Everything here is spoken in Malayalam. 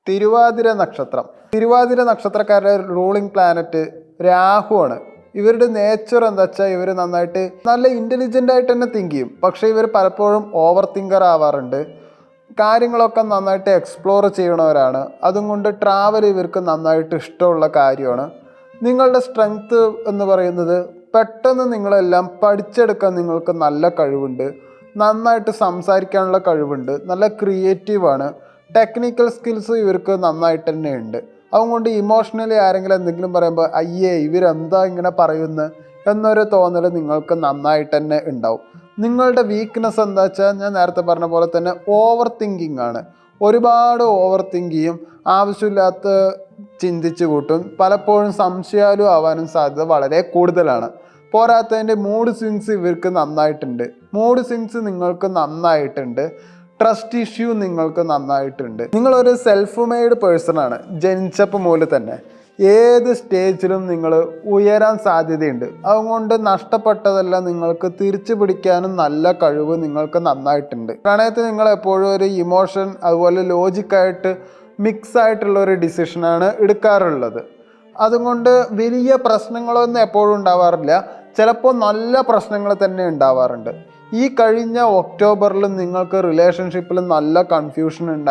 തിരുവാതിര നക്ഷത്രം. തിരുവാതിര നക്ഷത്രക്കാരുടെ റൂളിംഗ് പ്ലാനറ്റ് രാഹുവാണ്. ഇവരുടെ നേച്ചർ എന്താ വെച്ചാൽ ഇവർ നന്നായിട്ട് നല്ല ഇൻ്റലിജൻ്റ് ആയിട്ട് തന്നെ തിങ്ക് ചെയ്യും. പക്ഷേ ഇവർ പലപ്പോഴും ഓവർ തിങ്കർ ആവാറുണ്ട്. കാര്യങ്ങളൊക്കെ നന്നായിട്ട് എക്സ്പ്ലോർ ചെയ്യണവരാണ്. അതുകൊണ്ട് ട്രാവൽ ഇവർക്ക് നന്നായിട്ട് ഇഷ്ടമുള്ള കാര്യമാണ്. നിങ്ങളുടെ സ്ട്രെങ്ത്ത് എന്ന് പറയുന്നത് പെട്ടെന്ന് നിങ്ങളെല്ലാം പഠിച്ചെടുക്കാൻ നിങ്ങൾക്ക് നല്ല കഴിവുണ്ട്. നന്നായിട്ട് സംസാരിക്കാനുള്ള കഴിവുണ്ട്. നല്ല ക്രിയേറ്റീവാണ്. ടെക്നിക്കൽ സ്കിൽസ് ഇവർക്ക് നന്നായിട്ട് തന്നെ ഉണ്ട്. അതുകൊണ്ട് ഇമോഷണലി ആരെങ്കിലും എന്തെങ്കിലും പറയുമ്പോൾ അയ്യേ ഇവരെന്താ ഇങ്ങനെ പറയുന്നത് എന്നൊരു തോന്നൽ നിങ്ങൾക്ക് നന്നായിട്ട് തന്നെ ഉണ്ടാവും. നിങ്ങളുടെ വീക്ക്നെസ് എന്താ വെച്ചാൽ ഞാൻ നേരത്തെ പറഞ്ഞ പോലെ തന്നെ ഓവർ തിങ്കിങ് ആണ്. ഒരുപാട് ഓവർ തിങ്ക് ചെയ്യും, ആവശ്യമില്ലാത്ത ചിന്തിച്ച് കൂട്ടും, പലപ്പോഴും സംശയാലും ആവാനും സാധ്യത വളരെ കൂടുതലാണ്. പോരാത്തതിൻ്റെ മൂഡ് സ്വിങ്സ് ഇവർക്ക് നന്നായിട്ടുണ്ട്. മൂഡ് സ്വിങ്സ് നിങ്ങൾക്ക് നന്നായിട്ടുണ്ട്. ട്രസ്റ്റ് ഇഷ്യൂ നിങ്ങൾക്ക് നന്നായിട്ടുണ്ട്. നിങ്ങളൊരു സെൽഫ് മെയ്ഡ് പേഴ്സണാണ് ജനിച്ചപ്പോൾ മുതൽ തന്നെ. ഏത് സ്റ്റേജിലും നിങ്ങൾ ഉയരാൻ സാധ്യതയുണ്ട്. അതുകൊണ്ട് നഷ്ടപ്പെട്ടതെല്ലാം നിങ്ങൾക്ക് തിരിച്ചു പിടിക്കാനും നല്ല കഴിവ് നിങ്ങൾക്ക് നന്നായിട്ടുണ്ട്. പ്രണയത്തിൽ നിങ്ങൾ എപ്പോഴും ഒരു ഇമോഷൻ അതുപോലെ ലോജിക്കായിട്ട് മിക്സ് ആയിട്ടുള്ള ഒരു ഡിസിഷനാണ് എടുക്കാറുള്ളത്. അതുകൊണ്ട് വലിയ പ്രശ്നങ്ങളൊന്നും എപ്പോഴും ഉണ്ടാവാറില്ല. ചിലപ്പോൾ നല്ല പ്രശ്നങ്ങൾ തന്നെ ഉണ്ടാവാറുണ്ട്. ഈ കഴിഞ്ഞ ഒക്ടോബറിൽ നിങ്ങൾക്ക് റിലേഷൻഷിപ്പിൽ നല്ല കൺഫ്യൂഷൻ ഉണ്ടായി.